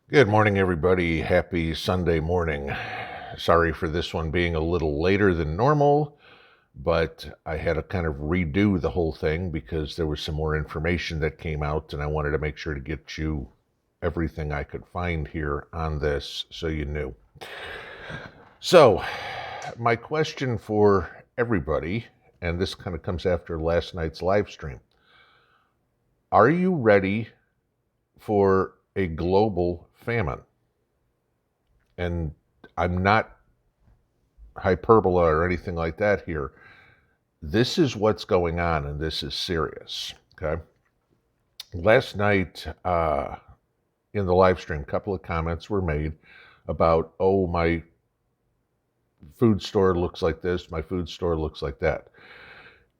Good morning, everybody. Happy Sunday morning. Sorry for this one being a little later than normal, but I had to kind of redo the whole thing because there was some more information that came out, and I wanted to make sure to get you everything I could find here on this so you knew. So, my question for everybody, and this kind of comes after last night's live stream, are you ready for a global famine? And I'm not hyperbola or anything like that here. This is what's going on, and this is serious. Okay. Last night in the live stream, a couple of comments were made about, oh, my food store looks like this, my food store looks like that.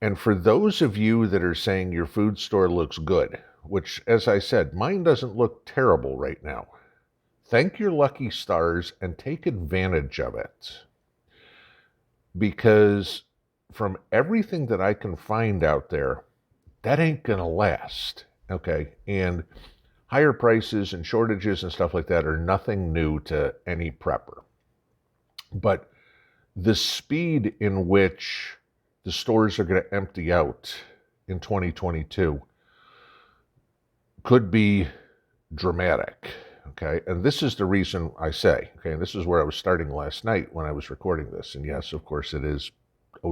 And for those of you that are saying your food store looks good, which, as I said, mine doesn't look terrible right now, thank your lucky stars and take advantage of it. Because from everything that I can find out there, that ain't gonna last. Okay. And higher prices and shortages and stuff like that are nothing new to any prepper. But the speed in which the stores are going to empty out in 2022 could be dramatic. Okay. And this is the reason I say, okay, and this is where I was starting last night when I was recording this. And yes, of course, it is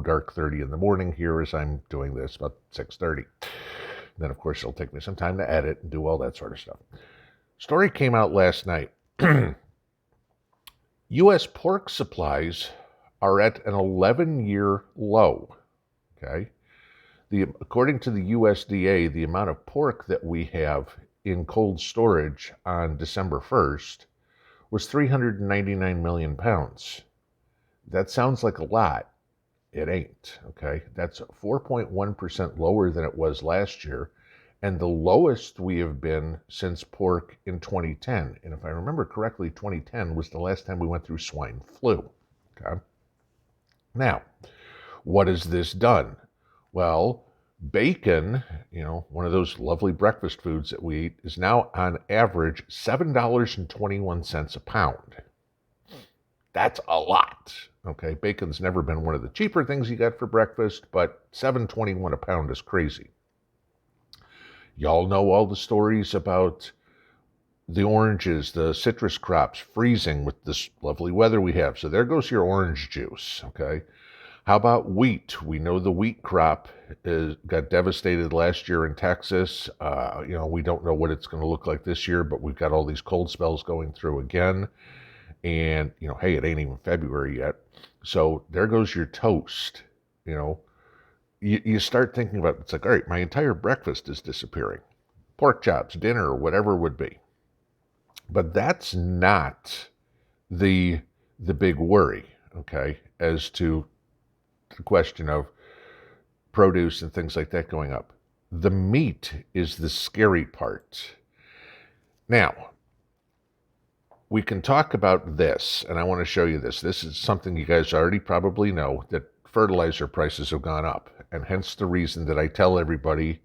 dark 30 in the morning here as I'm doing this, about 6:30. Then, of course, it'll take me some time to edit and do all that sort of stuff. Story came out last night. U.S. pork supplies are at an 11-year low. Okay. According to the USDA, the amount of pork that we have in cold storage on December 1st was 399 million pounds. That sounds like a lot. It ain't, okay? That's 4.1% lower than it was last year, and the lowest we have been since pork in 2010. And if I remember correctly, 2010 was the last time we went through swine flu, okay? Now, what has this done? Well, bacon, one of those lovely breakfast foods that we eat, is now on average $7.21 a pound. That's a lot. Okay, bacon's never been one of the cheaper things you got for breakfast, but $7.21 a pound is crazy. Y'all know all the stories about the oranges, the citrus crops freezing with this lovely weather we have. So there goes your orange juice, okay? How about wheat? We know the wheat crop got devastated last year in Texas. We don't know what it's going to look like this year, but we've got all these cold spells going through again. And, hey, it ain't even February yet. So there goes your toast. You start thinking about it's like, all right, my entire breakfast is disappearing. Pork chops, dinner, whatever it would be. But that's not the big worry, okay, as to the question of produce and things like that going up. The meat is the scary part. Now, we can talk about this, and I want to show you this. This is something you guys already probably know, that fertilizer prices have gone up, and hence the reason that I tell everybody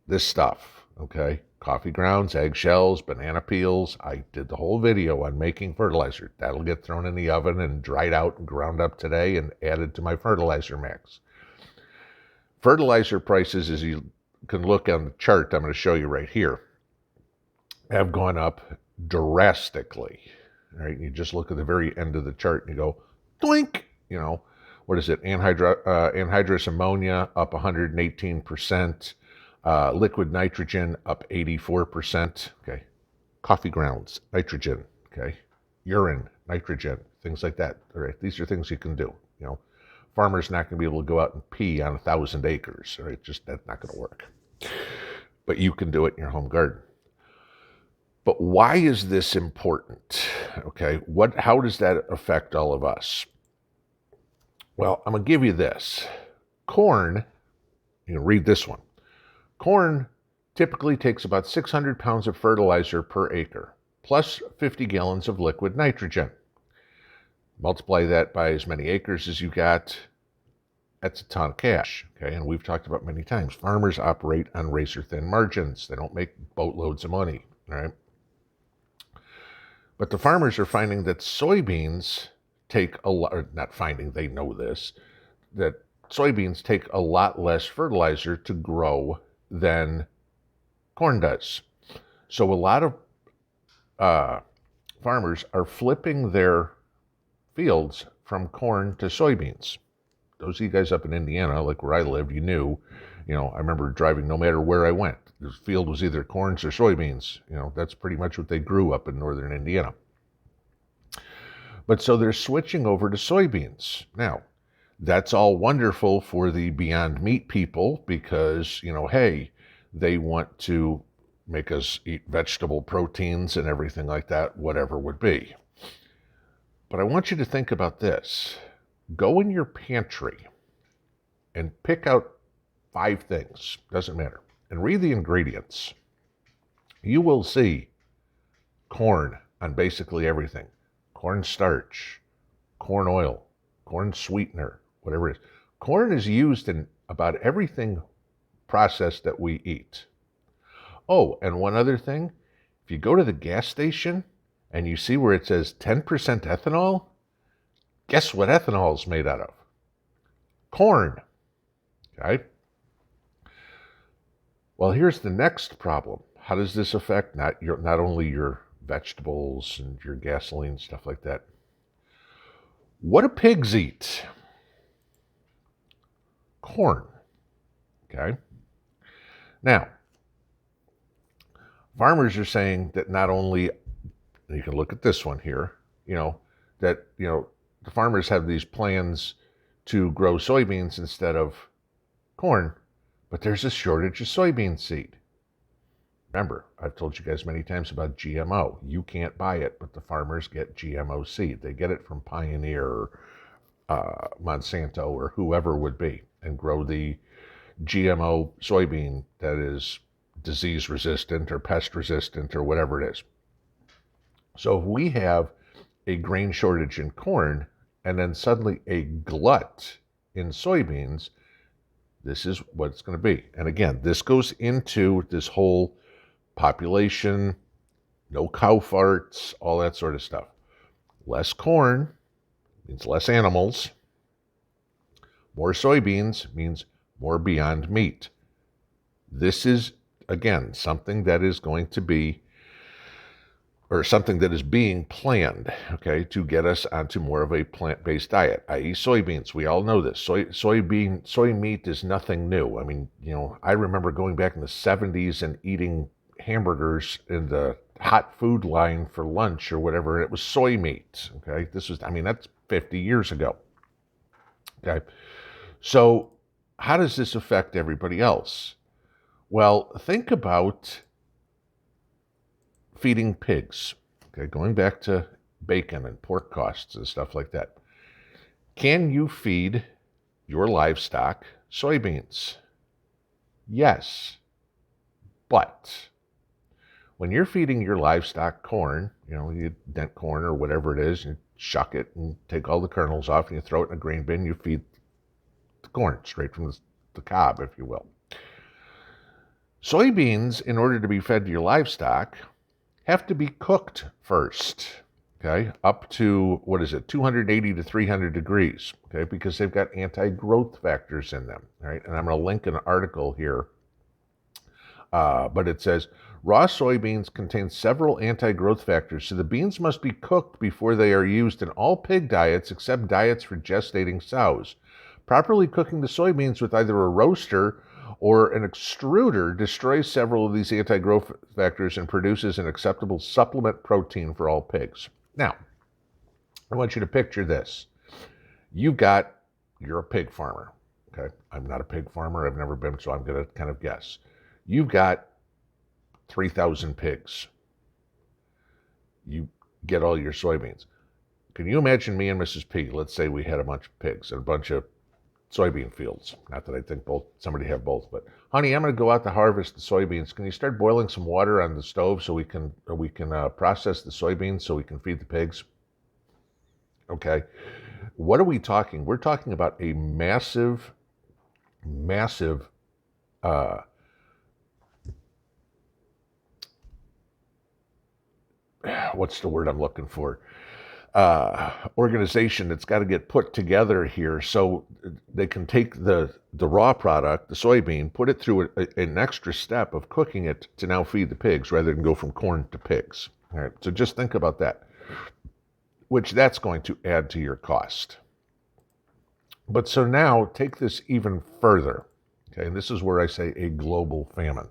this stuff, okay? Coffee grounds, eggshells, banana peels. I did the whole video on making fertilizer. That'll get thrown in the oven and dried out and ground up today and added to my fertilizer mix. Fertilizer prices, as you can look on the chart I'm going to show you right here, have gone up drastically. All right, you just look at the very end of the chart and you go, doink, what is it? Anhydrous ammonia up 118%, liquid nitrogen up 84%, okay? Coffee grounds, nitrogen, okay? Urine, nitrogen, things like that, all right? These are things you can do, Farmer's not going to be able to go out and pee on 1,000 acres, all right? Just, that's not going to work. But you can do it in your home garden. But why is this important? Okay, how does that affect all of us? Well, I'm going to give you this. Corn, you can read this one. Corn typically takes about 600 pounds of fertilizer per acre, plus 50 gallons of liquid nitrogen. Multiply that by as many acres as you got, that's a ton of cash, okay? And we've talked about many times, farmers operate on razor-thin margins. They don't make boatloads of money, all right? But the farmers are finding that soybeans take a lot, or not finding, they know this, that soybeans take a lot less fertilizer to grow than corn does. So a lot of farmers are flipping their fields from corn to soybeans. Those of you guys up in Indiana, like where I lived, I remember driving no matter where I went. The field was either corns or soybeans. That's pretty much what they grew up in northern Indiana. But so they're switching over to soybeans. Now, that's all wonderful for the Beyond Meat people because, hey, they want to make us eat vegetable proteins and everything like that, whatever would be. But I want you to think about this. Go in your pantry and pick out 5 things, doesn't matter, and read the ingredients. You will see corn on basically everything. Corn starch, corn oil, corn sweetener, whatever it is. Corn is used in about everything processed that we eat. Oh, and one other thing, if you go to the gas station and you see where it says 10% ethanol, guess what ethanol is made out of? Corn. Okay? Well, here's the next problem. How does this affect not only your vegetables and your gasoline, stuff like that? What do pigs eat? Corn. Okay? Now, farmers are saying that not only, you can look at this one here, that the farmers have these plans to grow soybeans instead of corn, but there's a shortage of soybean seed. Remember, I've told you guys many times about GMO. You can't buy it, but the farmers get GMO seed. They get it from Pioneer or Monsanto or whoever would be, and grow the GMO soybean that is disease resistant or pest resistant or whatever it is. So if we have a grain shortage in corn and then suddenly a glut in soybeans, this is what it's going to be. And again, this goes into this whole population, no cow farts, all that sort of stuff. Less corn means less animals. More soybeans means more Beyond Meat. This is, again, something that is going to be, or something that is being planned, okay, to get us onto more of a plant-based diet, i.e. soybeans. We all know this. Soy meat is nothing new. I mean, I remember going back in the 70s and eating hamburgers in the hot food line for lunch or whatever, and it was soy meat, okay? That's 50 years ago, okay? So how does this affect everybody else? Well, think about feeding pigs, okay? Going back to bacon and pork costs and stuff like that. Can you feed your livestock soybeans? Yes, but when you're feeding your livestock corn, you dent corn or whatever it is, you shuck it and take all the kernels off and you throw it in a grain bin, you feed the corn straight from the cob, if you will. Soybeans, in order to be fed to your livestock, have to be cooked first, okay, up to, 280 to 300 degrees, okay, because they've got anti-growth factors in them, all right? And I'm going to link an article here, but it says, raw soybeans contain several anti-growth factors, so the beans must be cooked before they are used in all pig diets except diets for gestating sows. Properly cooking the soybeans with either a roaster or an extruder destroys several of these anti-growth factors and produces an acceptable supplement protein for all pigs. Now, I want you to picture this. You're a pig farmer, okay? I'm not a pig farmer. I've never been, so I'm going to kind of guess. You've got 3,000 pigs. You get all your soybeans. Can you imagine me and Mrs. P? Let's say we had a bunch of pigs and a bunch of soybean fields. Not that I think somebody have both, but honey, I'm going to go out to harvest the soybeans. Can you start boiling some water on the stove so we can process the soybeans so we can feed the pigs? Okay. What are we talking? We're talking about a massive what's the word I'm looking for? Organization that's got to get put together here so they can take the raw product, the soybean, put it through an extra step of cooking it to now feed the pigs rather than go from corn to pigs. All right, so just think about that, which that's going to add to your cost. But so now take this even further. Okay, and this is where I say a global famine.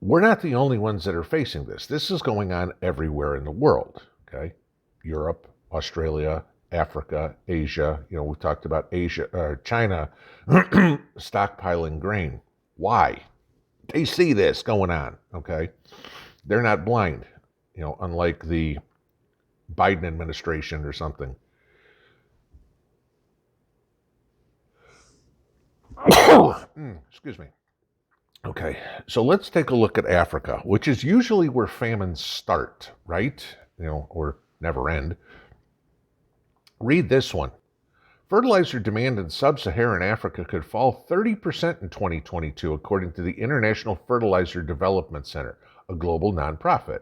We're not the only ones that are facing this. This is going on everywhere in the world, okay? Europe, Australia, Africa, Asia. You know, we talked about Asia, China stockpiling grain. Why? They see this going on, okay? They're not blind, you know, unlike the Biden administration or something. Excuse me. Okay, so let's take a look at Africa, which is usually where famines start, right? You know, or never end. Read this one. Fertilizer demand in sub-Saharan Africa could fall 30% in 2022, according to the International Fertilizer Development Center, a global nonprofit.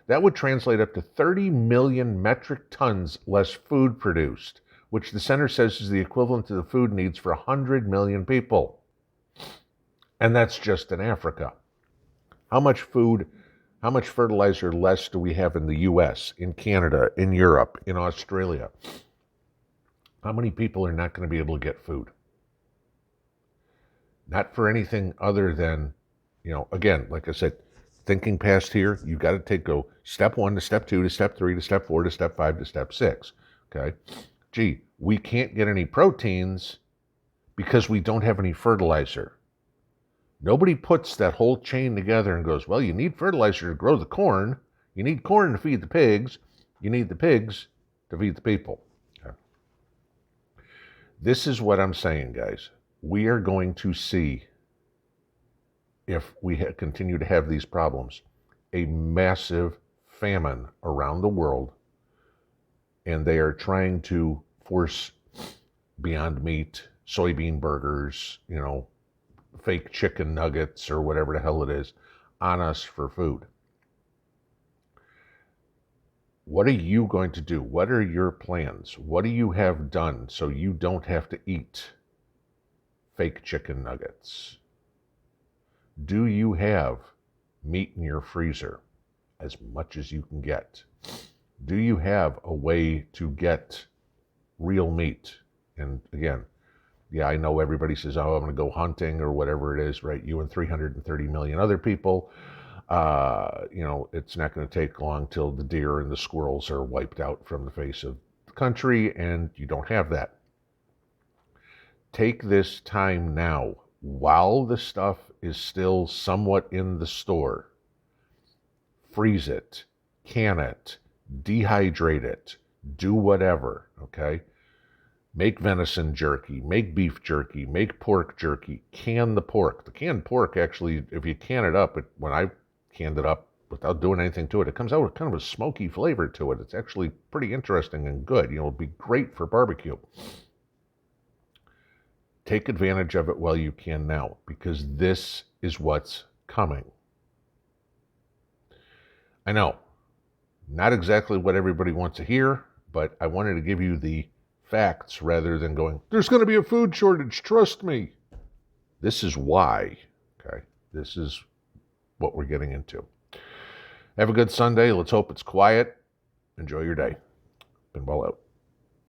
That would translate up to 30 million metric tons less food produced, which the center says is the equivalent to the food needs for 100 million people. And that's just in Africa. How much food, how much fertilizer less do we have in the US, in Canada, in Europe, in Australia? How many people are not going to be able to get food? Not for anything other than, you know, again, like I said, thinking past here, you got to go step 1 to step 2 to step 3 to step 4 to step 5 to step 6. Okay? Gee, we can't get any proteins because we don't have any fertilizer. Nobody puts that whole chain together and goes, well, you need fertilizer to grow the corn. You need corn to feed the pigs. You need the pigs to feed the people. Okay. This is what I'm saying, guys. We are going to see, if we continue to have these problems, a massive famine around the world. And they are trying to force Beyond Meat, soybean burgers, you know, fake chicken nuggets or whatever the hell it is on us for food. What are you going to do? What are your plans? What do you have done so you don't have to eat fake chicken nuggets? Do you have meat in your freezer, as much as you can get? Do you have a way to get real meat? And again, yeah, I know everybody says, oh, I'm going to go hunting or whatever it is, right? You and 330 million other people. You know, it's not going to take long till the deer and the squirrels are wiped out from the face of the country, and you don't have that. Take this time now, while the stuff is still somewhat in the store. Freeze it, can it, dehydrate it, do whatever, okay? Make venison jerky, make beef jerky, make pork jerky, can the pork. The canned pork, actually, if you can it up, when I canned it up without doing anything to it, it comes out with kind of a smoky flavor to it. It's actually pretty interesting and good. You know, it'd be great for barbecue. Take advantage of it while you can now, because this is what's coming. I know, not exactly what everybody wants to hear, but I wanted to give you the facts rather than going, there's going to be a food shortage, trust me. This is why, okay? This is what we're getting into. Have a good Sunday. Let's hope it's quiet. Enjoy your day. Pinball out.